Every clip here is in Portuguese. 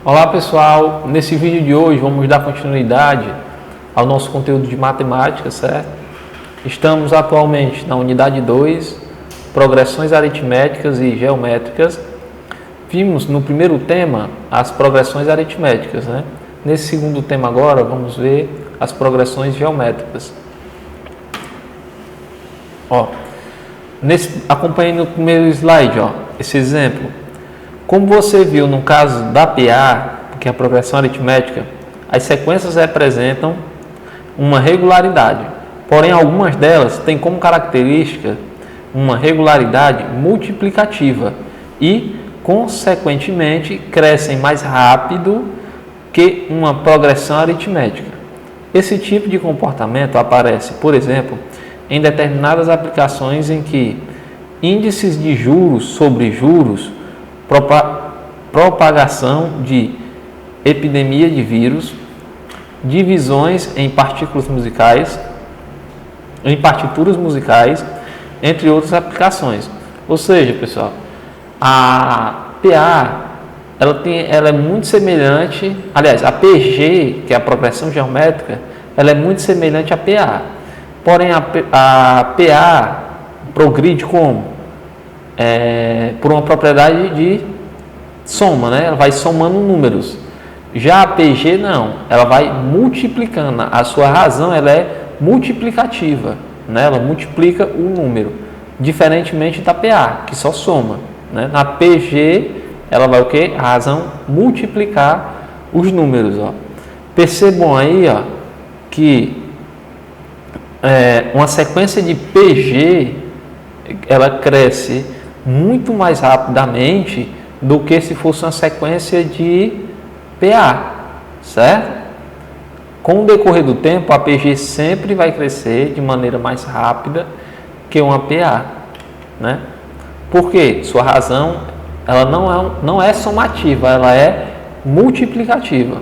Olá pessoal, nesse vídeo de hoje vamos dar continuidade ao nosso conteúdo de matemática, certo? Estamos atualmente na unidade 2, progressões aritméticas e geométricas. Vimos no primeiro tema as progressões aritméticas, né? Nesse segundo tema agora vamos ver as progressões geométricas. Acompanhe no primeiro slide, esse exemplo. Como você viu no caso da PA, que é a progressão aritmética, as sequências representam uma regularidade. Porém, algumas delas têm como característica uma regularidade multiplicativa e, consequentemente, crescem mais rápido que uma progressão aritmética. Esse tipo de comportamento aparece, por exemplo, em determinadas aplicações em que índices de juros sobre juros, propagação de epidemia de vírus, divisões em partituras musicais, entre outras aplicações. Ou seja, pessoal, a PA ela é muito semelhante, aliás, a PG, que é a progressão geométrica, ela é muito semelhante à PA. Porém, a PA progride como? Por uma propriedade de soma, né? Ela vai somando números. Já a PG não, ela vai multiplicando. A sua razão ela é multiplicativa, né? Ela multiplica o número, diferentemente da PA, que só soma, né? Na PG ela vai o quê? A razão multiplicar os números, Percebam aí, que uma sequência de PG ela cresce muito mais rapidamente do que se fosse uma sequência de PA, certo? Com o decorrer do tempo, a PG sempre vai crescer de maneira mais rápida que uma PA, né? Por quê? Sua razão ela não é somativa, ela é multiplicativa.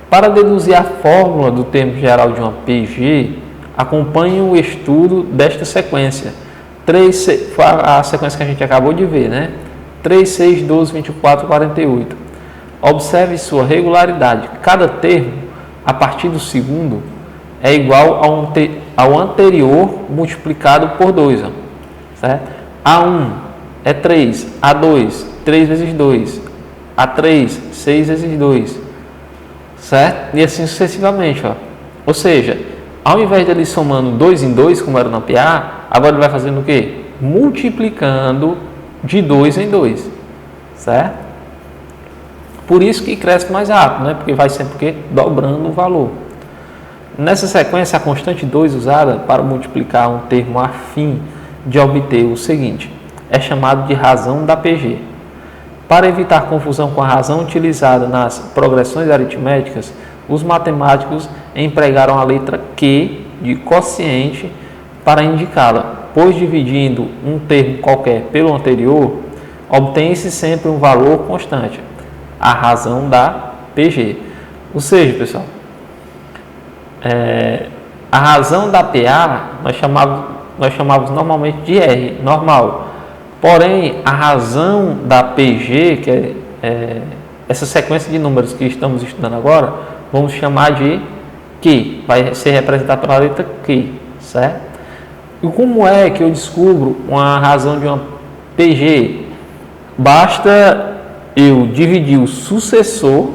Para deduzir a fórmula do termo geral de uma PG, acompanhe o estudo desta sequência. A sequência que a gente acabou de ver, né? 3, 6, 12, 24, 48. Observe sua regularidade. Cada termo, a partir do segundo, é igual ao anterior multiplicado por 2. Certo? A1 é 3, A2, 3 vezes 2, A3, 6 vezes 2. Certo? E assim sucessivamente. Ou seja, ao invés de ele somando 2 em 2, como era na PA, agora ele vai fazendo o quê? Multiplicando de 2 em 2, certo? Por isso que cresce mais rápido, né? Porque vai sempre dobrando o valor. Nessa sequência, a constante 2 usada para multiplicar um termo a fim de obter o seguinte é chamado de razão da PG. Para evitar confusão com a razão utilizada nas progressões aritméticas, os matemáticos empregaram a letra Q de quociente para indicá-la, pois dividindo um termo qualquer pelo anterior, obtém-se sempre um valor constante, a razão da PG. Ou seja, pessoal, a razão da PA nós chamávamos normalmente de R, normal. Porém, a razão da PG, que é essa sequência de números que estamos estudando agora, vamos chamar de Q, vai ser representado pela letra Q, certo? E como é que eu descubro uma razão de uma PG? Basta eu dividir o sucessor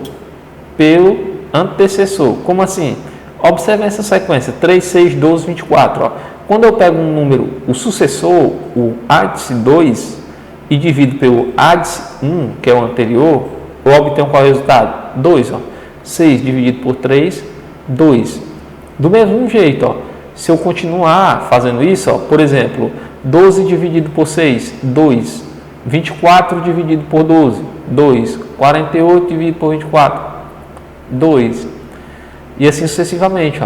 pelo antecessor. Como assim? Observe essa sequência, 3, 6, 12, 24. Quando eu pego um número, o sucessor, o ádice 2, e divido pelo ádice 1, que é o anterior, eu obtenho qual é o resultado? 2. 6 dividido por 3, 2. Do mesmo jeito, se eu continuar fazendo isso, por exemplo, 12 dividido por 6, 2. 24 dividido por 12, 2. 48 dividido por 24, 2. E assim sucessivamente.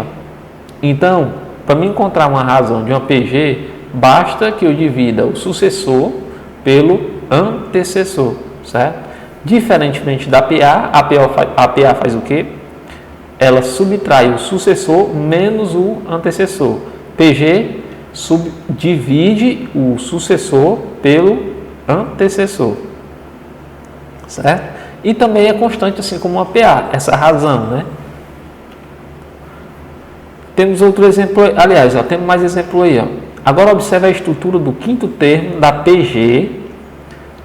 Então, para me encontrar uma razão de uma PG, basta que eu divida o sucessor pelo antecessor, certo? Diferentemente da PA, a PA faz o quê? Ela subtrai o sucessor menos o antecessor. PG divide o sucessor pelo antecessor, certo? E também é constante, assim como uma PA, essa razão, né? Temos outro exemplo, aliás, ó, temos mais exemplo aí, ó. Agora observe a estrutura do quinto termo da PG.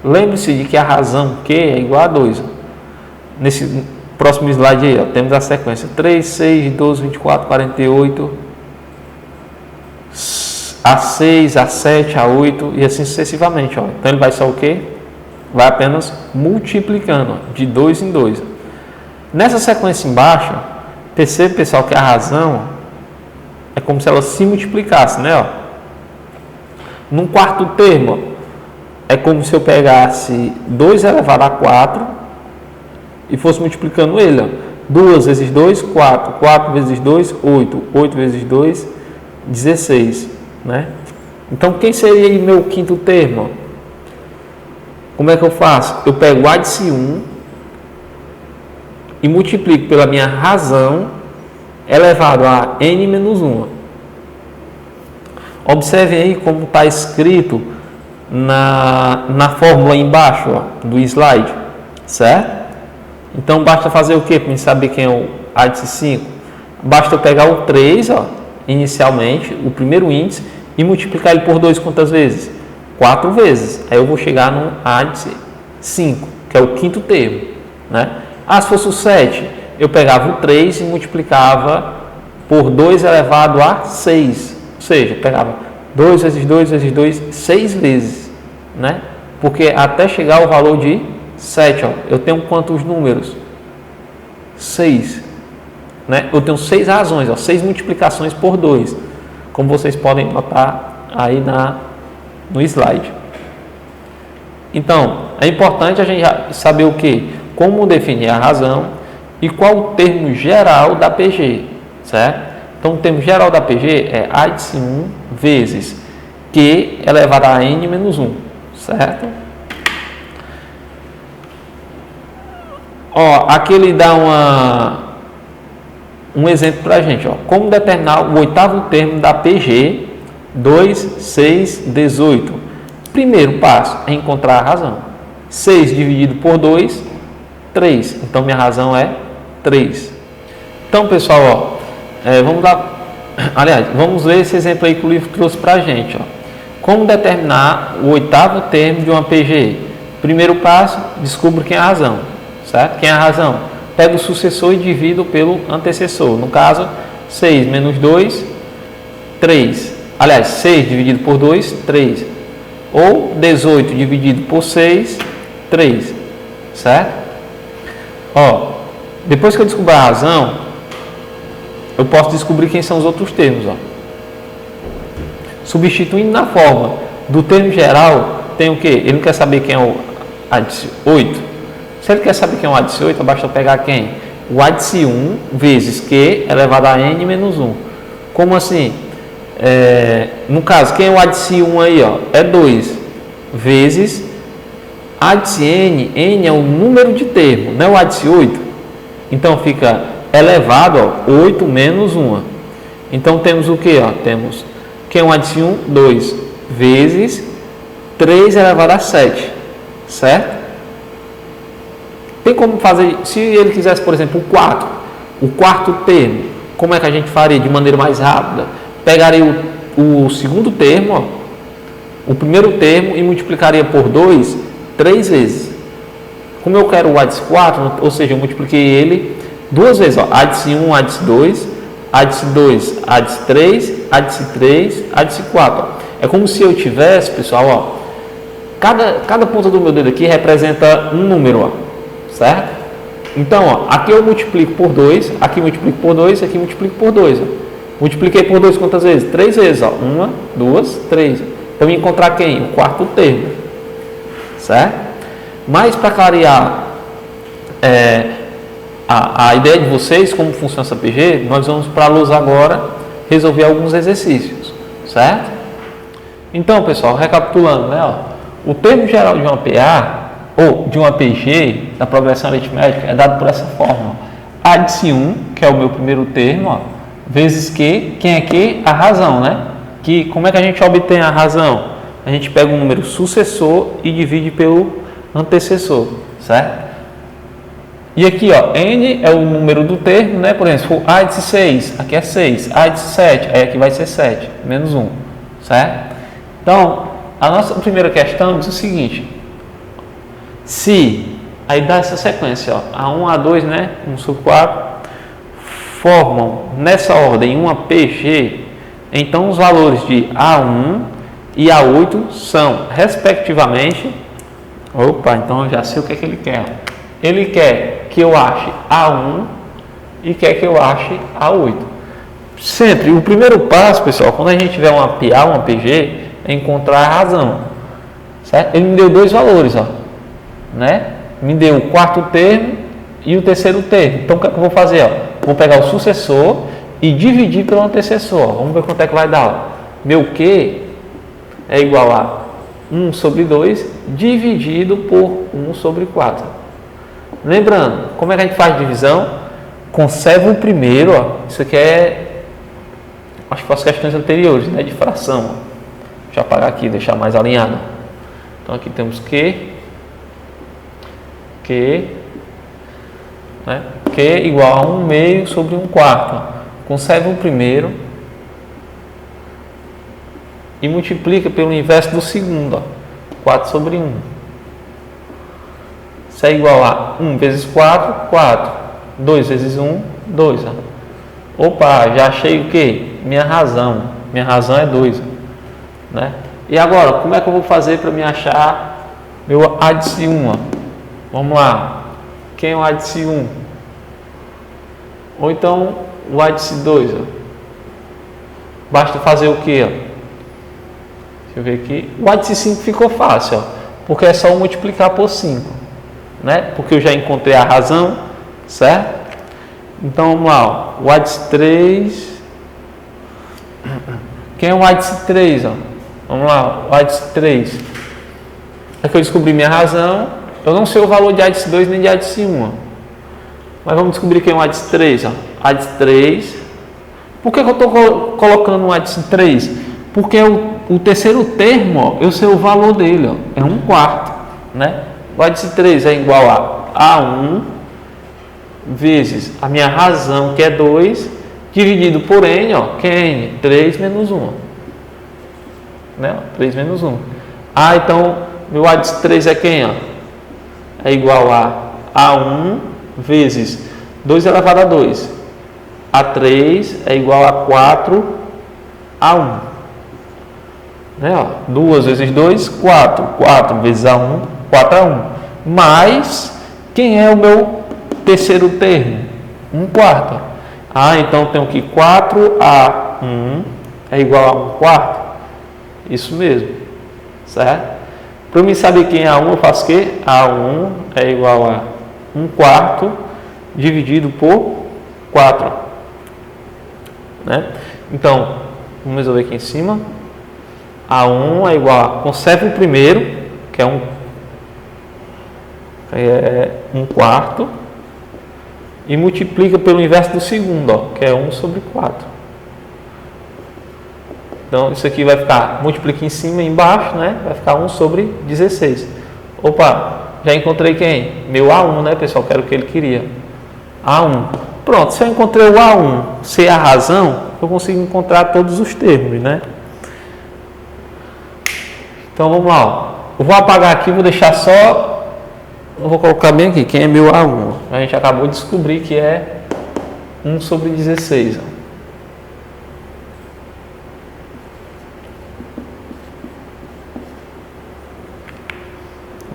Lembre-se de que a razão Q é igual a 2. Ó. Nesse próximo slide aí, ó, temos a sequência 3, 6, 12, 24, 48, A6, A7, A8 e assim sucessivamente. Ó. Então ele vai só o quê? Vai apenas multiplicando, ó, de 2 em 2. Nessa sequência embaixo, ó, percebe, pessoal, que a razão é como se ela se multiplicasse, né? Ó. Num quarto termo, ó, é como se eu pegasse 2 elevado a 4 e fosse multiplicando ele. Ó. 2 vezes 2, 4. 4 vezes 2, 8. 8 vezes 2, 16. Né? Então, quem seria aí meu quinto termo? Como é que eu faço? Eu pego o ádice 1 e multiplico pela minha razão elevado a n menos 1. Observe aí como está escrito na fórmula embaixo, ó, do slide, certo? Então basta fazer o que para saber quem é o ádice 5? Basta eu pegar o 3, ó, inicialmente, o primeiro índice, e multiplicar ele por 2 quantas vezes? 4 vezes. Aí eu vou chegar no ádice 5, que é o quinto termo, né? Ah, se fosse o 7, eu pegava o 3 e multiplicava por 2 elevado a 6. Ou seja, eu pegava 2 vezes 2 vezes 2, 6 vezes, né? Porque até chegar ao valor de 7, ó, eu tenho quantos números? 6. Né? Eu tenho 6 razões, ó, 6 multiplicações por 2. Como vocês podem notar aí no slide. Então, é importante a gente saber o que? Como definir a razão e qual o termo geral da PG, certo? Então, o termo geral da PG é ádice 1 vezes Q elevado a n menos 1, certo? Ó, aqui ele dá um exemplo para a gente. Ó. Como determinar o oitavo termo da PG 2, 6, 18? Primeiro passo é encontrar a razão. 6 dividido por 2, 3. Então, minha razão é 3. Então, pessoal, ó, vamos ver esse exemplo aí que o livro trouxe para a gente. Ó. Como determinar o oitavo termo de uma PG? Primeiro passo, descubra quem é a razão. Certo? Quem é a razão? Pega o sucessor e divido pelo antecessor. No caso, 6 menos 2, 3. Aliás, 6 dividido por 2, 3. Ou 18 dividido por 6, 3. Certo? Ó, depois que eu descobrir a razão, eu posso descobrir quem são os outros termos. Ó. Substituindo na forma do termo geral, tem o quê? Ele não quer saber quem é o ádice 8. Se ele quer saber quem é o ádice 8, basta eu pegar quem? O ádice 1 vezes Q elevado a n menos 1. Como assim? No caso, quem é o ádice 1 aí? Ó? É 2 vezes ádice n. N é o número de termo, não é o ádice 8. Então fica elevado a 8 menos 1. Então temos o que? Temos quem é o ádice 1? 2 vezes 3 elevado a 7. Certo? Tem como fazer, se ele quisesse, por exemplo, o quarto termo, como é que a gente faria de maneira mais rápida? Pegaria o segundo termo, ó, o primeiro termo e multiplicaria por 2, 3 vezes. Como eu quero o ádice 4, ou seja, eu multipliquei ele 2 vezes, ó, ádice 1, ádice 2, ádice 2, ádice 3, ádice 3, ádice 4. Ó. É como se eu tivesse, pessoal, ó, cada ponta do meu dedo aqui representa um número, ó. Certo? Então, ó, aqui eu multiplico por 2, aqui multiplico por 2, aqui multiplico por 2. Ó. Multipliquei por 2 quantas vezes? 3 vezes. 1, 2, 3. Então, eu encontrar quem? O quarto termo. Certo? Mas, para clarear a ideia de vocês, como funciona essa PG, nós vamos para a lousa agora resolver alguns exercícios. Certo? Então, pessoal, recapitulando, né? Ó, o termo geral de uma PA ou de uma PG, da progressão aritmética, é dado por essa forma. Ádice 1, que é o meu primeiro termo, ó, vezes Q, quem é Q? A razão, né? Que, como é que a gente obtém a razão? A gente pega um número sucessor e divide pelo antecessor, certo? E aqui, ó, n é o número do termo, né? Por exemplo, se for a de 6, aqui é 6, a de 7, aí aqui vai ser 7, menos 1, certo? Então, a nossa primeira questão diz o seguinte: se, aí dá essa sequência, ó, A1, A2, né? 1 sobre 4, formam nessa ordem uma PG, então os valores de A1 e A8 são, respectivamente, opa, então eu já sei o que é que ele quer. Ele quer que eu ache A1 e quer que eu ache A8. Sempre, o primeiro passo, pessoal, quando a gente tiver uma PA, uma PG, é encontrar a razão. Certo? Ele me deu dois valores, ó, né? Me deu o quarto termo e o terceiro termo. Então, o que é que eu vou fazer? Ó? Vou pegar o sucessor e dividir pelo antecessor. Vamos ver quanto é que vai dar. Ó. Meu Q é igual a 1 sobre 2 dividido por 1 sobre 4. Lembrando, como é que a gente faz divisão? Conserva o primeiro, ó. Isso aqui é, acho que foi as questões anteriores, né, de fração. Ó. Deixa eu apagar aqui, deixar mais alinhado. Então aqui temos Q, né, Q igual a 1 meio sobre 1 quarto. Ó. Conserva o primeiro e multiplica pelo inverso do segundo, ó. 4 sobre 1. Isso é igual a 1 vezes 4, 4. 2 vezes 1, 2. Ó. Opa, já achei o que? Minha razão. Minha razão é 2. Né? E agora, como é que eu vou fazer para me achar meu áddice 1? Ó? Vamos lá. Quem é o áddice 1? Ou então o áddice 2? Ó? Basta fazer o que? Deixa eu ver aqui. O áddice 5 ficou fácil, ó, porque é só multiplicar por 5. Né? Porque eu já encontrei a razão, certo? Então vamos lá, ó. O áddice 3. Quem é o áddice 3? Ó? Vamos lá, o áddice 3. É que eu descobri minha razão. Eu não sei o valor de áddice 2 nem de áddice 1. Ó. Mas vamos descobrir quem é o áddice 3. Ó. Áddice 3. Por que eu estou colocando um áddice 3? Porque o terceiro termo, ó, eu sei o valor dele, ó, é 1 quarto, né? O áddice 3 é igual a A1 vezes a minha razão, que é 2, dividido por N, ó, que é N, 3 menos 1. Né? 3 menos 1. Ah, então, meu áddice 3 é quem? Ó? É igual a A1 vezes 2 elevado a 2. A3 é igual a 4 A1. Né? Ó, 2 vezes 2, 4. 4 vezes A1, 4 a 1. Mais, quem é o meu terceiro termo? 1 quarto. Ah, então tenho que 4A1 é igual a 1 quarto. Isso mesmo. Certo? Para mim saber quem é A1, eu faço o quê? A1 é igual a 1 quarto dividido por 4. Né? Então, vamos resolver aqui em cima. A1 é igual a, conserva o primeiro, que é 1 quarto, e multiplica pelo inverso do segundo, ó, que é 1 sobre 4. Então, isso aqui vai ficar, multiplica em cima e embaixo, né? Vai ficar 1 sobre 16. Opa, já encontrei quem? Meu A1, né, pessoal? Que era o que ele queria. A1. Pronto, se eu encontrei o A1, se é a razão, eu consigo encontrar todos os termos, né? Então, vamos lá. Ó. Eu vou apagar aqui, vou deixar só... Eu vou colocar bem aqui, quem é meu A1. A gente acabou de descobrir que é 1 sobre 16. Ó.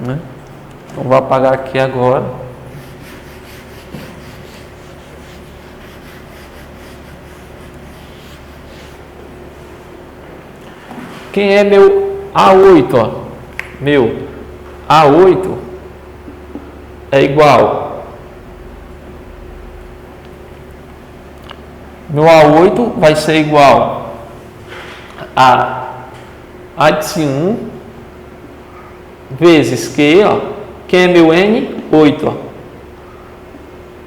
Né? Então, vou apagar aqui agora. Quem é meu A8? Ó? Meu A8 é igual. Meu A8 vai ser igual a áddice 1 vezes Q, ó. Quem é meu N? 8, ó.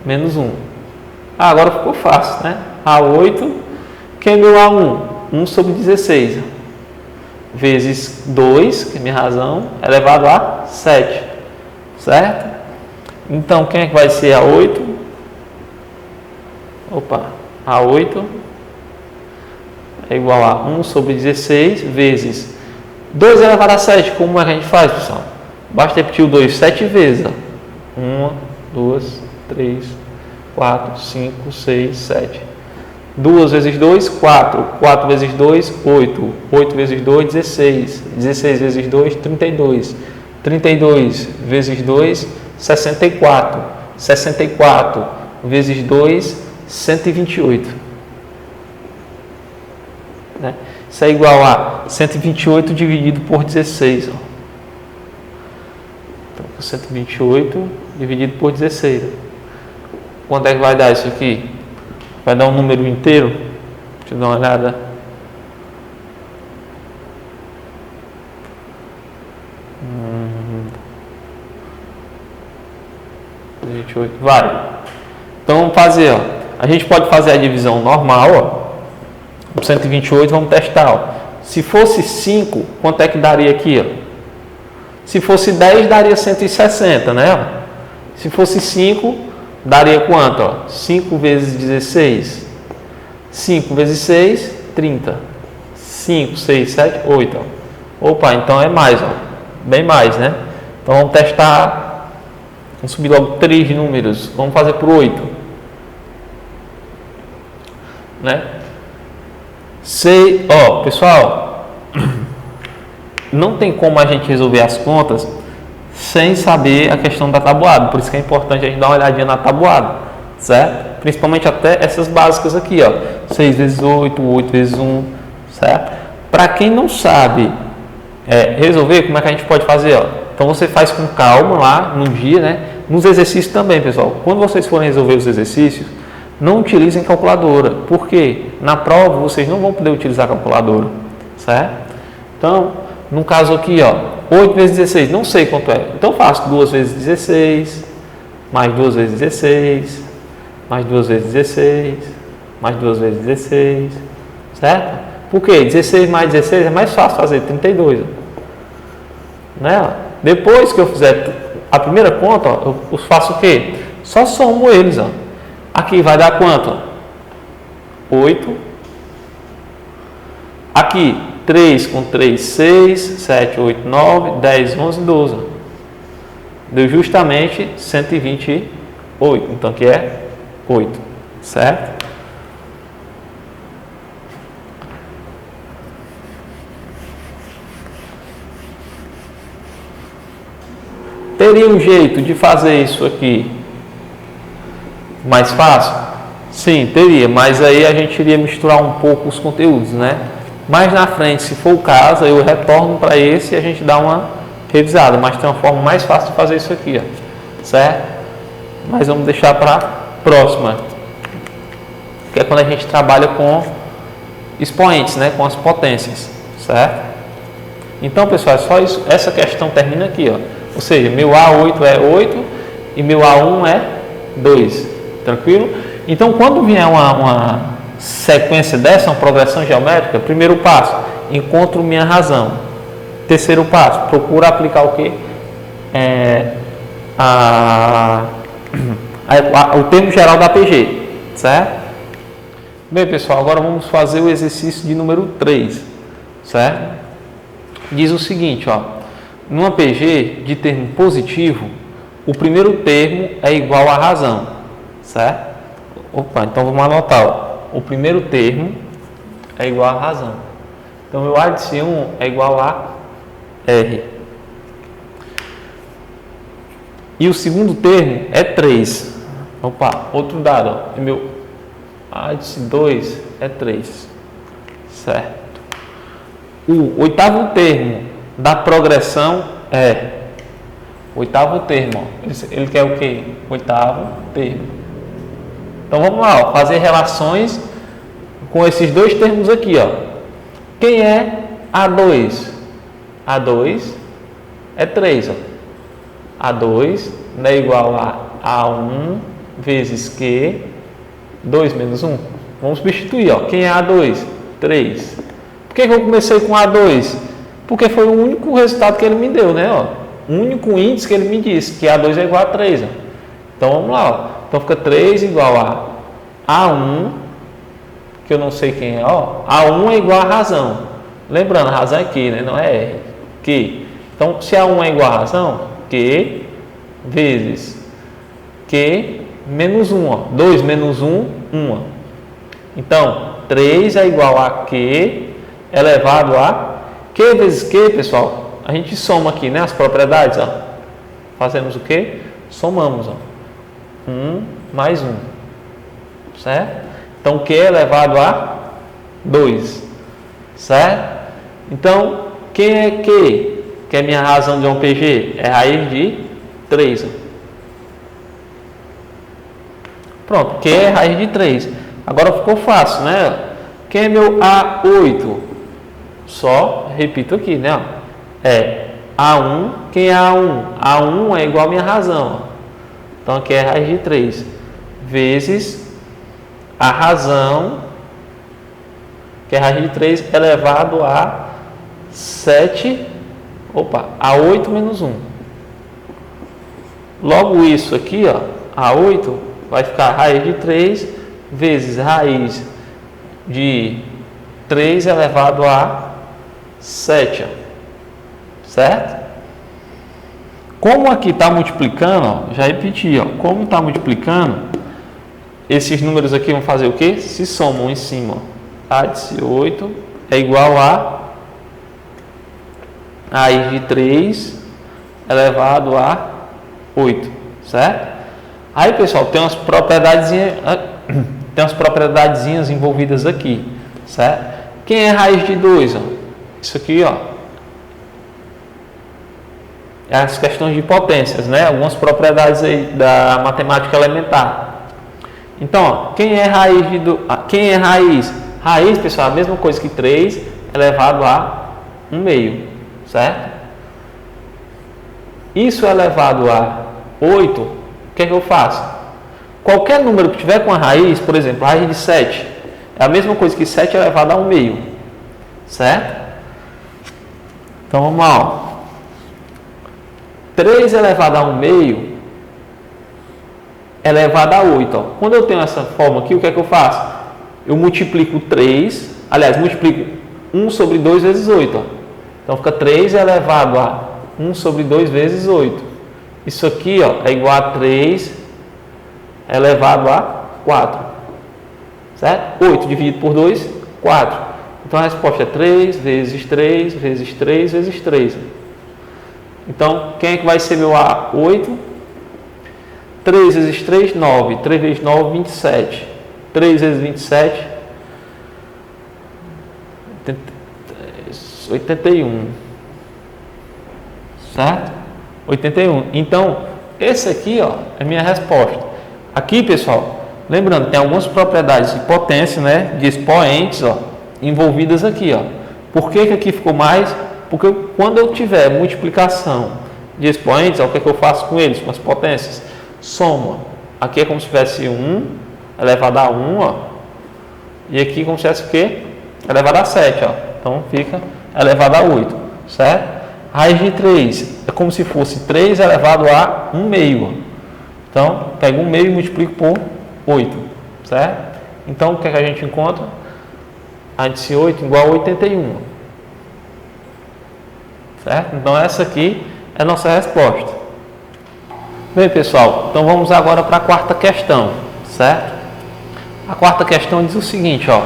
Menos 1. Ah, agora ficou fácil, né? A8, quem é meu A1? 1 sobre 16, ó. Vezes 2, que é minha razão, elevado a 7. certo? Então, quem é que vai ser A8? Opa, A8 é igual a 1 sobre 16 vezes 2 elevado a 7. Como é que a gente faz, pessoal? Basta repetir o 2 7 vezes. 1, 2, 3, 4, 5, 6, 7. 2 vezes 2, 4. 4 vezes 2, 8. 8 vezes 2, 16. 16 vezes 2, 32. 32 vezes 2, 64. 64 vezes 2, 128. Né? Isso é igual a 128 dividido por 16. Ó. Então, 128 dividido por 16. Quanto é que vai dar isso aqui? Vai dar um número inteiro? Deixa eu dar uma olhada. Vai. Então vamos fazer, ó. A gente pode fazer a divisão normal, ó. 128, vamos testar, ó. Se fosse 5, quanto é que daria aqui, ó? Se fosse 10, daria 160, né? Se fosse 5, daria quanto, ó? 5 vezes 16. 5 vezes 6, 30. 5, 6, 7, 8, ó. Opa, então é mais, ó. Bem mais, né? Então vamos testar. Vamos subir logo 3 números. Vamos fazer por 8. Né? Sei, ó, pessoal, não tem como a gente resolver as contas sem saber a questão da tabuada. Por isso que é importante a gente dar uma olhadinha na tabuada, certo? Principalmente até essas básicas aqui, ó. 6 vezes 8, 8 vezes 1, certo? Para quem não sabe resolver, como é que a gente pode fazer, ó? Então você faz com calma lá no dia, né? Nos exercícios também, pessoal. Quando vocês forem resolver os exercícios, não utilizem calculadora. Por quê? Na prova vocês não vão poder utilizar a calculadora, certo? Então, no caso aqui, ó, 8 vezes 16, não sei quanto é. Então faço 2 vezes 16, mais 2 vezes 16, mais 2 vezes 16, mais 2 vezes 16, certo? Por quê? 16 mais 16 é mais fácil fazer, 32. Né? Depois que eu fizer a primeira conta, ó, eu faço o quê? Só somo eles, ó. Aqui vai dar quanto? 8. Aqui, 3 com 3, 6, 7, 8, 9, 10, 11, 12. Deu justamente 128. Então, aqui é 8, certo? Teria um jeito de fazer isso aqui mais fácil? Sim, teria, mas aí a gente iria misturar um pouco os conteúdos, né? Mais na frente, se for o caso, eu retorno para esse e a gente dá uma revisada, mas tem uma forma mais fácil de fazer isso aqui, ó, certo? Mas vamos deixar para a próxima, que é quando a gente trabalha com expoentes, né? Com as potências, certo? Então, pessoal, é só isso, essa questão termina aqui, ó. Ou seja, meu A8 é 8 e meu A1 é 2. Tranquilo? Então, quando vier uma sequência dessa, uma progressão geométrica, primeiro passo, encontro minha razão. Terceiro passo, procuro aplicar o quê? O termo geral da APG. Certo? Bem, pessoal, agora vamos fazer o exercício de número 3. Certo? Diz o seguinte, ó. Numa PG de termo positivo, o primeiro termo é igual à razão, certo? Opa, então vamos anotar, ó. O primeiro termo é igual à razão. Então, meu A de C1 é igual a R. E o segundo termo é 3. Opa, outro dado, ó. E meu A de C2 é 3, certo? O oitavo termo da progressão é oitavo termo, ó. Ele quer o quê? Oitavo termo. Então vamos lá, ó, fazer relações com esses dois termos aqui, ó. Quem é A2? A2 é 3, ó. A2 não é igual a A1 vezes Q, 2 menos 1. Vamos substituir, ó. Quem é A2? 3. Por que eu comecei com A2? Porque foi o único resultado que ele me deu, né? Ó. o único índice que ele me disse, que A2 é igual a 3. Ó. Então, vamos lá. Ó. Então, fica 3 igual a A1, que eu não sei quem é. Ó. A1 é igual a razão. Lembrando, a razão é Q, né? Não é R. Q. Então, se A1 é igual a razão, Q vezes Q menos 1. Ó. 2 menos 1, 1. Ó. Então, 3 é igual a Q elevado a Q vezes Q, pessoal. A gente soma aqui, né, as propriedades, ó. Fazemos o quê? Somamos, ó. 1 mais 1. Certo? Então, Q elevado a 2. Certo? Então, quem é Q? Que é a minha razão de um PG? É raiz de 3. Ó. Pronto, Q é raiz de 3. Agora ficou fácil, né? Quem é meu A8? Só repito aqui, né? Ó. É A1, quem é A1? A1 é igual a minha razão. Ó. Então aqui é raiz de 3 vezes a razão, que é raiz de 3 elevado a 7, a 8 menos 1. Logo isso aqui, ó, A8 vai ficar raiz de 3 vezes raiz de 3 elevado a 7. Ó. Certo? Como aqui está multiplicando, ó, já repeti, ó, como está multiplicando, esses números aqui vão fazer o quê? Se somam em cima. Ó. A de 8 é igual a raiz de 3 elevado a 8. Certo? Aí, pessoal, tem umas propriedadezinhas envolvidas aqui. Certo? Quem é raiz de 2? Ó? Isso aqui, ó. As questões de potências, né? Algumas propriedades aí da matemática elementar. Então, ó, quem é raiz de quem é raiz? Raiz, pessoal, é a mesma coisa que 3 elevado a 1/2, certo? Isso elevado a 8, o que é que eu faço? Qualquer número que tiver com a raiz, por exemplo, a raiz de 7, é a mesma coisa que 7 elevado a 1/2, certo? Então, vamos lá, ó. 3 elevado a 1/2 elevado a 8. Ó. Quando eu tenho essa forma aqui, o que é que eu faço? Eu multiplico 3, aliás, multiplico 1 sobre 2 vezes 8. Ó. Então, fica 3 elevado a 1 sobre 2 vezes 8. Isso aqui, ó, é igual a 3 elevado a 4. Certo? 8 dividido por 2, 4. Então, a resposta é 3 vezes 3 vezes 3 vezes 3. Então, quem é que vai ser meu A8? 3 vezes 3, 9. 3 vezes 9, 27. 3 vezes 27, 81. Certo? 81. Então, esse aqui, ó, é a minha resposta. Aqui, pessoal, lembrando, tem algumas propriedades de potência, né, de expoentes, ó, envolvidas aqui, ó. Por que aqui ficou mais? Porque quando eu tiver multiplicação de expoentes, ó, o que é que eu faço com eles, com as potências? Soma. Aqui é como se tivesse 1 elevado a 1, ó. E aqui como se tivesse o quê? Elevado a 7, ó. Então fica elevado a 8, certo? Raiz de 3 é como se fosse 3 elevado a 1/2. Ó. Então, pego 1/2 e multiplico por 8, certo? Então, o que é que a gente encontra? Raiz de 8 igual a 81. Certo? Então, essa aqui é a nossa resposta. Bem, pessoal, então vamos agora para a quarta questão, certo? A quarta questão diz o seguinte, ó.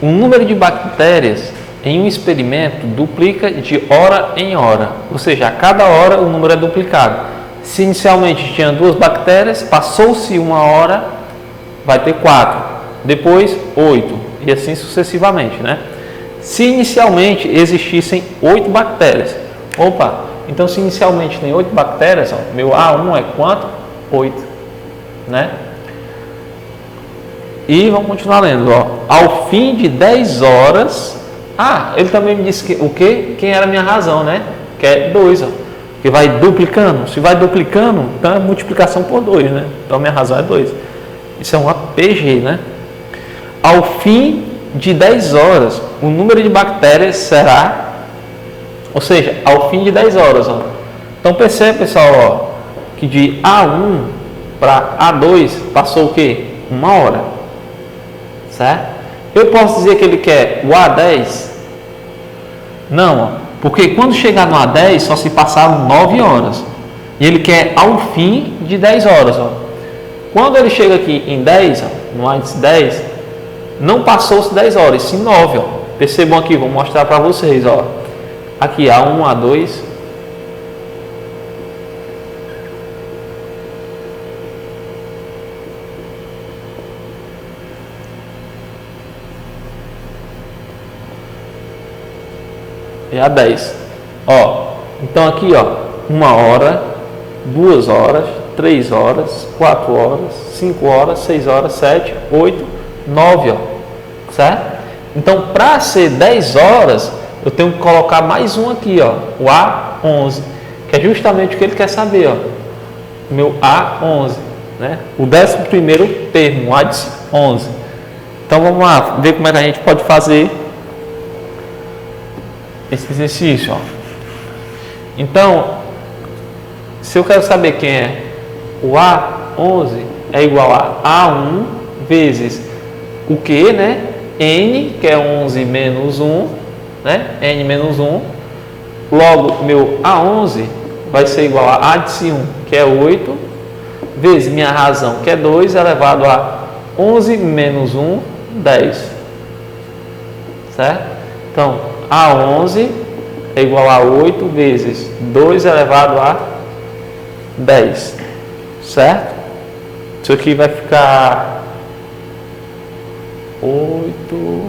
O número de bactérias em um experimento duplica de hora em hora, ou seja, a cada hora o número é duplicado. Se inicialmente tinha 2 bactérias, passou-se 1 hora, vai ter 4, depois 8 e assim sucessivamente, né? Se inicialmente existissem 8 bactérias, então se inicialmente tem 8 bactérias, ó, meu A1 é quanto? 8, né? E vamos continuar lendo, ó. Ao fim de 10 horas, ele também me disse que, o quê? Quem era a minha razão, né? Que é 2, ó. Que vai duplicando. Se vai duplicando, então é multiplicação por 2, né? Então a minha razão é 2. Isso é uma PG, né? Ao fim de 10 horas, o número de bactérias será, ou seja, ao fim de 10 horas, ó. Então percebe, pessoal, ó, que de A1 para A2 passou o quê? 1 hora, certo? Eu posso dizer que ele quer o A10? Não, ó, porque quando chegar no A10 só se passaram 9 horas. E ele quer ao fim de 10 horas. Ó. Quando ele chega aqui em 10, ó, no índice 10, não passou-se 10 horas, sim 9. Ó. Percebam aqui, vou mostrar para vocês. Ó. Aqui A1, A2. E A10. Ó, então aqui, ó, 1 hora, 2 horas, 3 horas, 4 horas, 5 horas, 6 horas, 7, 8, 9, ó, certo? Então, para ser 10 horas, eu tenho que colocar mais um aqui, ó, o A11, que é justamente o que ele quer saber, ó, o meu A11, né? O 11º termo, o A11. Então, vamos lá, ver como é que a gente pode fazer esse exercício, ó. Então, se eu quero saber quem é o A11, é igual a A1 vezes o que, né? N, que é 11 menos 1, né? N menos 1. Logo, meu A11 vai ser igual a A de 1, que é 8, vezes minha razão, que é 2, elevado a 11 menos 1, 10. Certo? Então, A11 é igual a 8 vezes 2 elevado a 10, certo? Isso aqui vai ficar 8.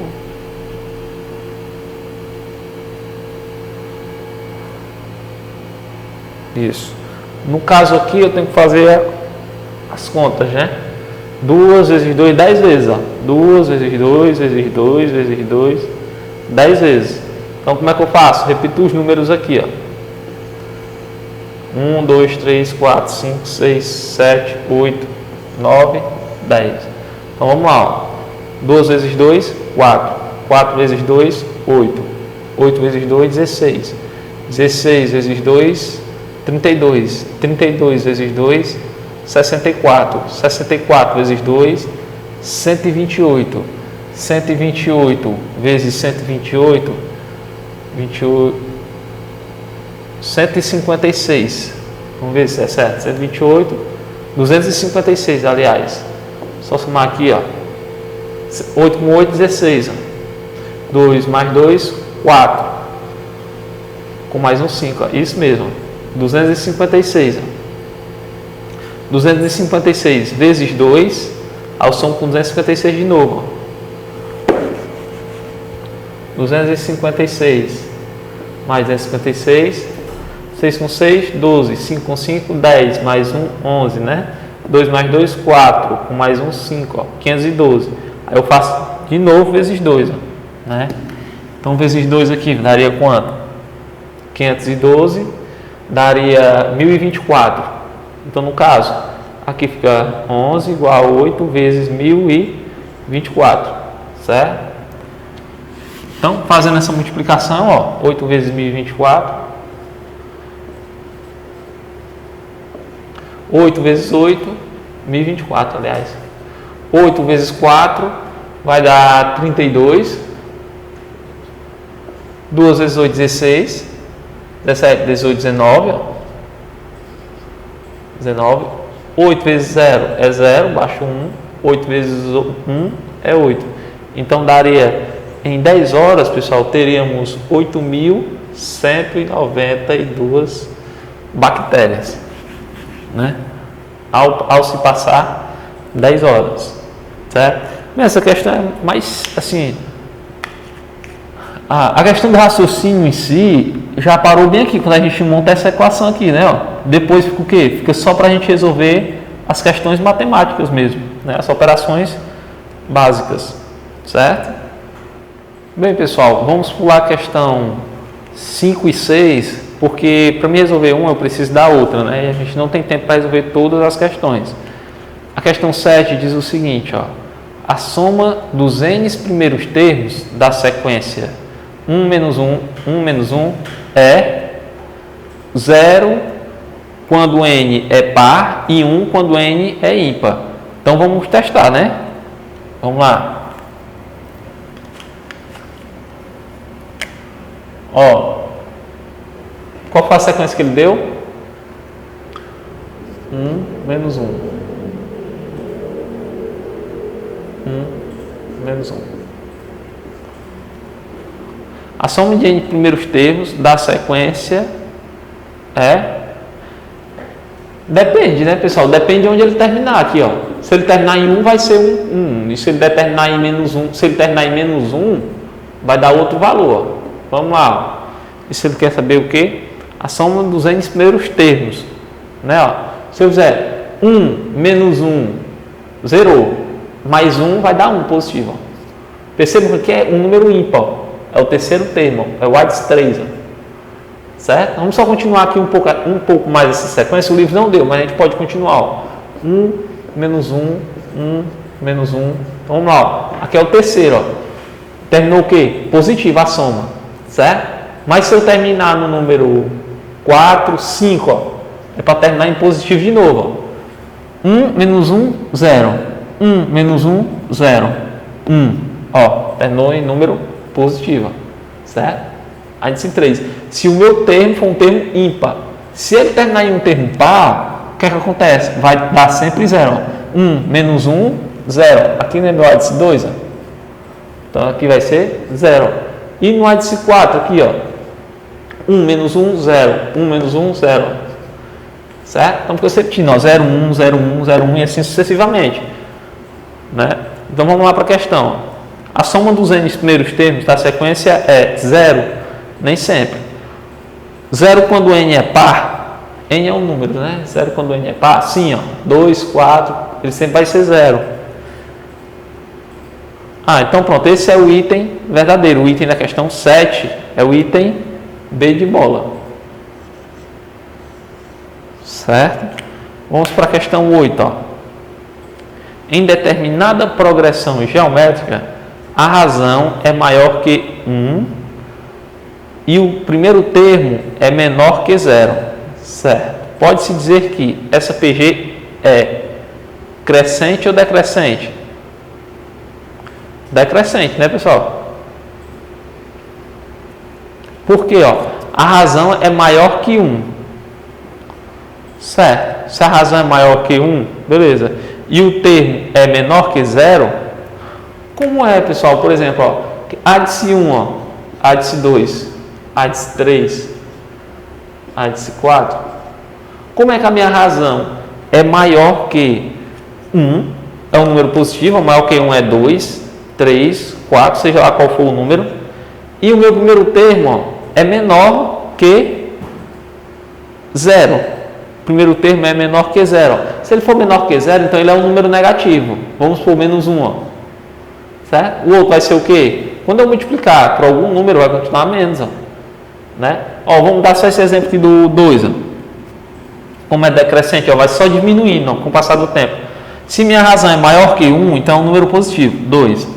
Isso. No caso aqui eu tenho que fazer as contas, né? 2 vezes 2, 10 vezes, ó. 2 vezes 2 vezes 2 vezes 2, 10 vezes. Então como é que eu faço? Repito os números aqui, ó. 1, 2, 3, 4, 5, 6, 7, 8, 9, 10. Então vamos lá, ó. 2 vezes 2, 4. 4 vezes 2, 8. 8 vezes 2, 16. 16 vezes 2, 32. 32 vezes 2, 64. 64 vezes 2, 128. 128 vezes 128, 156. Vamos ver se é certo. 128, 256, aliás. Só somar aqui, ó. 8 com 8, 16. Ó. 2 mais 2, 4. Com mais um 5. Ó. Isso mesmo. 256. Ó. 256 vezes 2. Ao som com 256 de novo. Ó. 256 mais 256, 6 com 6, 12, 5 com 5, 10, mais 1, 11, né? 2 mais 2, 4, com mais 1, 5, ó, 512. Aí eu faço de novo vezes 2, ó, né? Então, vezes 2 aqui daria quanto? 512, daria 1024. Então, no caso, aqui fica 11 igual a 8 vezes 1024, certo? Então, fazendo essa multiplicação, ó, 8 vezes 1024, 8 vezes 8, 1024, aliás. 8 vezes 4 vai dar 32. 2 vezes 8, 16. 17, 18, 19. Ó. 19. 8 vezes 0 é 0, baixo 1. 8 vezes 1 é 8. Então, daria... Em 10 horas, pessoal, teríamos 8.192 bactérias, né? Ao se passar 10 horas, certo? Essa questão é mais, assim... A questão do raciocínio em si já parou bem aqui, quando a gente monta essa equação aqui, né? Ó, depois fica o quê? Fica só para a gente resolver as questões matemáticas mesmo, né? As operações básicas, certo? Bem, pessoal, vamos pular a questão 5 e 6, porque para me resolver uma eu preciso da outra, né? E a gente não tem tempo para resolver todas as questões. A questão 7 diz o seguinte, ó. A soma dos n primeiros termos da sequência 1 menos 1, 1 menos 1 é 0, quando n é par e 1 quando n é ímpar. Então vamos testar, né? Vamos lá. Ó, qual foi a sequência que ele deu? 1 menos 1. 1 menos 1. A soma de n primeiros termos da sequência depende, né, pessoal? Depende de onde ele terminar aqui, ó. Se ele terminar em 1, vai ser 1. E se ele terminar em menos 1, se ele terminar em menos 1, vai dar outro valor. Vamos lá. E se ele quer saber o quê? A soma dos n primeiros termos, né, ó. Se eu fizer 1 menos 1, zerou. Mais 1 vai dar 1 positivo. Ó. Percebam que é um número ímpar. Ó. É o terceiro termo, é o ADS3. Ó. Certo? Vamos só continuar aqui um pouco mais essa sequência. O livro não deu, mas a gente pode continuar. Ó. 1 menos 1, 1 menos 1. Então, vamos lá. Ó. Aqui é o terceiro. Ó. Terminou o quê? Positivo, a soma. Certo? Mas se eu terminar no número 4, 5, ó, é para terminar em positivo de novo. Ó. 1 menos 1, 0. 1 menos 1, 0. 1. Ó, terminou em número positivo. Certo? Aí disse 3. Se o meu termo for um termo ímpar, se ele terminar em um termo par, o que é que acontece? Vai dar sempre 0. 1 menos 1, 0. Aqui no índice 2, ó. Então aqui vai ser 0. E no índice 4, aqui, ó. 1 menos 1, 0. 1 menos 1, 0. Certo? Então, porque você repetindo, ó, 0, 1, 0, 1, 0, 1 e assim sucessivamente. Né? Então, vamos lá para a questão. A soma dos n primeiros termos da sequência é 0, nem sempre. 0 quando n é par, n é um número, né? 0 quando n é par, sim, ó, 2, 4, ele sempre vai ser 0. Ah, então pronto, esse é o item verdadeiro. O item da questão 7 é o item B de bola. Certo? Vamos para a questão 8. Ó. Em determinada progressão geométrica, a razão é maior que 1 e o primeiro termo é menor que 0. Certo? Pode-se dizer que essa PG é crescente ou decrescente? Decrescente, né, pessoal? Por quê? Ó? A razão é maior que 1. Certo? Se a razão é maior que 1, beleza. E o termo é menor que 0, como é, pessoal? Por exemplo, ó, ADS 1, ó, ADS 2, ADS 3, ADS 4. Como é que a minha razão é maior que 1? É um número positivo, maior que 1 é 2, 3, 4, seja lá qual for o número. E o meu primeiro termo, ó, é menor que 0. O primeiro termo é menor que 0. Se ele for menor que 0, então ele é um número negativo. Vamos por menos 1. Ó. Certo? O outro vai ser o quê? Quando eu multiplicar por algum número, vai continuar menos. Ó. Né? Ó, vamos dar só esse exemplo aqui do 2. Ó. Como é decrescente, ó, vai só diminuindo ó, com o passar do tempo. Se minha razão é maior que 1, então é um número positivo, 2.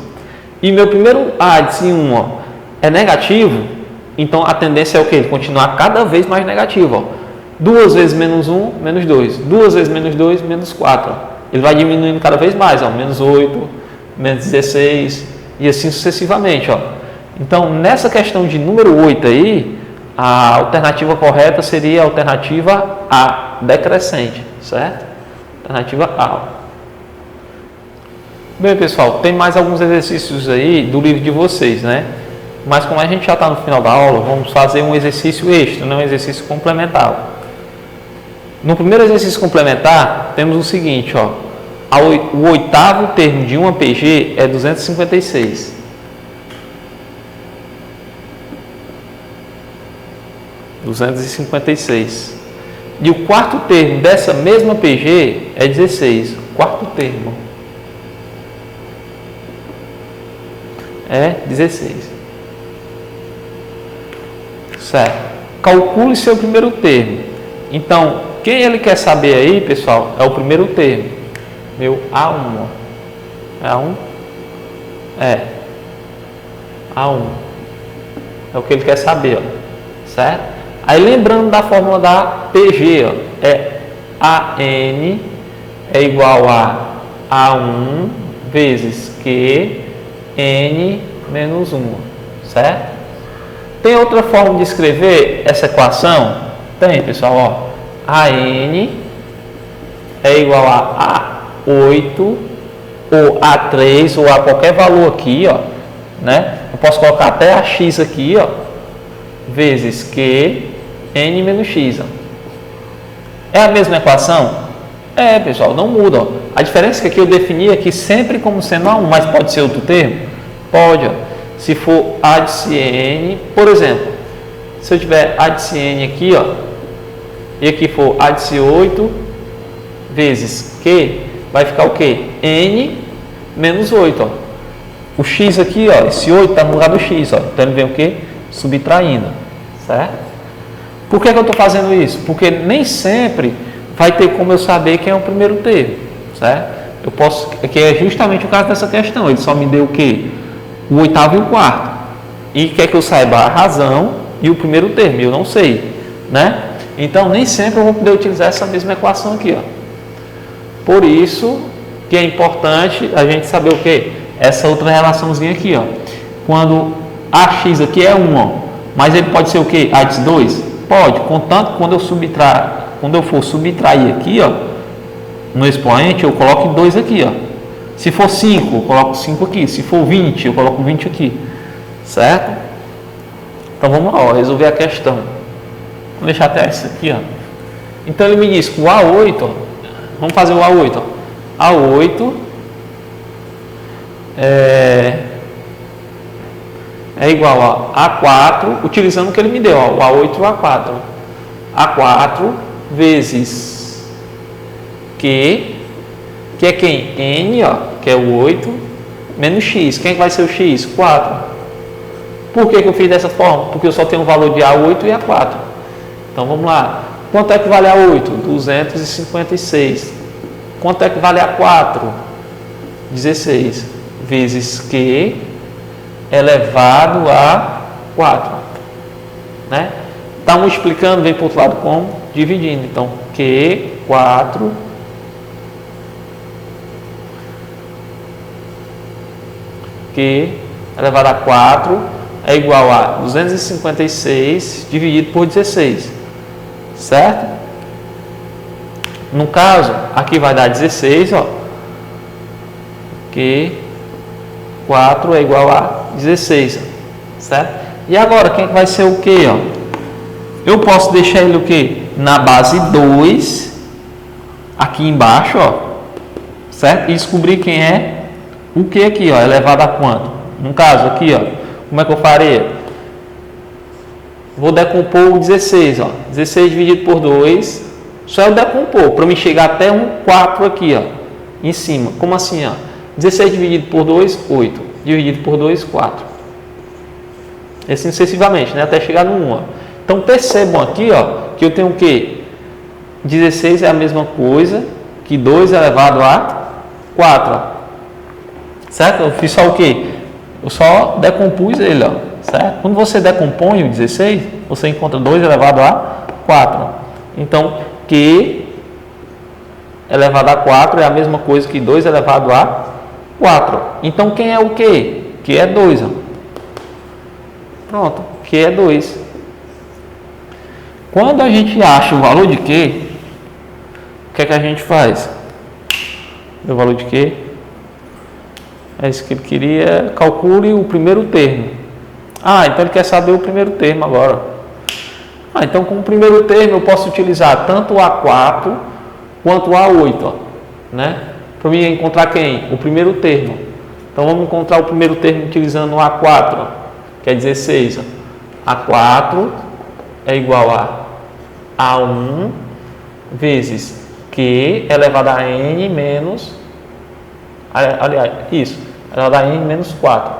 E meu primeiro ADS 1 ó, é negativo, então a tendência é o quê? Ele continuar cada vez mais negativo. Ó. 2 vezes menos 1, menos 2. 2 vezes menos 2, menos 4. Ó. Ele vai diminuindo cada vez mais. Ó. Menos 8, menos 16 e assim sucessivamente. Ó. Então, nessa questão de número 8 aí, a alternativa correta seria a alternativa A, decrescente. Certo? Alternativa A. Bem, pessoal, tem mais alguns exercícios aí do livro de vocês, né? Mas como a gente já está no final da aula, vamos fazer um exercício extra, não um exercício complementar. No primeiro exercício complementar, temos o seguinte, ó. O oitavo termo de uma PG é 256. E o quarto termo dessa mesma PG é 16. O quarto termo é 16. Certo? Calcule seu primeiro termo. Então, quem ele quer saber aí, pessoal, é o primeiro termo. Meu A1. Ó. A1? É. A1. É o que ele quer saber, ó. Certo? Aí lembrando da fórmula da PG, ó, é AN é igual a A1 vezes Q N menos 1, certo? Tem outra forma de escrever essa equação? Tem, pessoal, ó. AN é igual a A8 ou A3 ou a qualquer valor aqui, ó, né? Eu posso colocar até a x aqui, ó, vezes Q N menos x, ó. É a mesma equação? É, pessoal, não muda, ó. A diferença é que aqui eu defini aqui sempre como sendo A1, mas pode ser outro termo? Pode, ó. Se for A de Cn, por exemplo, se eu tiver A de Cn aqui, ó, e aqui for A de C8 vezes Q, vai ficar o quê? N menos 8, ó. O x aqui, ó, esse 8 está no lugar do x, ó. Então ele vem o quê? Subtraindo, certo? Por que eu estou fazendo isso? Porque nem sempre vai ter como eu saber quem é o primeiro termo, certo? Eu posso, que é justamente o caso dessa questão. Ele só me deu o quê? O oitavo e o quarto. E quer que eu saiba a razão e o primeiro termo, eu não sei, né? Então nem sempre eu vou poder utilizar essa mesma equação aqui, ó. Por isso que é importante a gente saber o quê? Essa outra relaçãozinha aqui, ó. Quando AX aqui é 1, ó, mas ele pode ser o quê? A de 2? Pode, contanto quando eu for subtrair aqui, ó, no expoente, eu coloco 2 aqui, ó. Se for 5, eu coloco 5 aqui. Se for 20, eu coloco 20 aqui. Certo? Então vamos lá, ó, resolver a questão. Vou deixar até isso aqui, ó. Então ele me diz que o A8, ó, vamos fazer o A8, ó. A8 é igual a A4, utilizando o que ele me deu, ó, o A8 e o A4. A4 vezes Q, que é quem? N, ó, que é o 8, menos X. Quem vai ser o X? 4. Por que eu fiz dessa forma? Porque eu só tenho o valor de A8 e A4. Então vamos lá. Quanto é que vale A8? 256. Quanto é que vale A4? 16. Vezes Q elevado a 4. Né? Estamos explicando, vem para o outro lado como? Dividindo. Então, Q4 Q elevado a 4 é igual a 256 dividido por 16, certo? No caso, aqui vai dar 16, ó, que 4 é igual a 16, certo? E agora, quem vai ser o que, ó? Eu posso deixar ele o que? Na base 2, aqui embaixo, ó, certo? E descobrir quem é o que aqui, ó, elevado a quanto? No caso aqui, ó, como é que eu faria? Vou decompor o 16, ó. 16 dividido por 2, só eu decompor, para me chegar até um 4 aqui, ó, em cima. Como assim, ó? 16 dividido por 2, 8. Dividido por 2, 4. Assim sucessivamente, né? Até chegar no 1, ó. Então percebam aqui, ó, que eu tenho o quê? 16 é a mesma coisa que 2 elevado a 4, ó. Certo? Eu fiz só o quê? Eu só decompus ele, ó. Certo? Quando você decompõe o 16, você encontra 2 elevado a 4. Então, Q elevado a 4 é a mesma coisa que 2 elevado a 4. Então, quem é o Q? Q é 2. Ó. Pronto, Q é 2. Quando a gente acha o valor de Q, o que é que a gente faz? O valor de Q é isso que ele queria. Calcule o primeiro termo. Ah, então ele quer saber o primeiro termo agora. Ah, então com o primeiro termo eu posso utilizar tanto o A4 quanto o A8, ó, né? Para mim encontrar quem? O primeiro termo. Então vamos encontrar o primeiro termo utilizando o A4, ó, que é 16. Ó. A4 é igual a A1 vezes Q elevado a N menos... Aliás, isso. Elevado a N menos 4.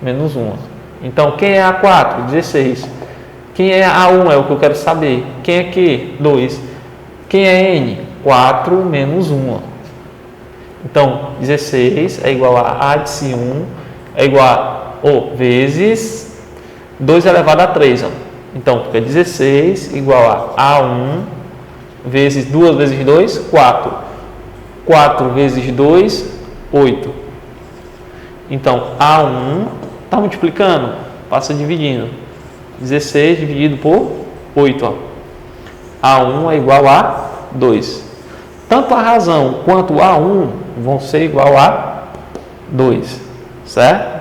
Menos 1. Então, quem é A4? 16. Quem é A1? É o que eu quero saber. Quem é Q? 2. Quem é N? 4 menos 1. Então, 16 é igual a de C1 é igual a vezes 2 elevado a 3. Ó. Então, fica 16 igual a A1 vezes 2 vezes 2, 4. 4 vezes 2, 8. Então, A1 está multiplicando, passa dividindo. 16 dividido por 8. Ó. A1 é igual a 2. Tanto a razão quanto A1 vão ser igual a 2, certo?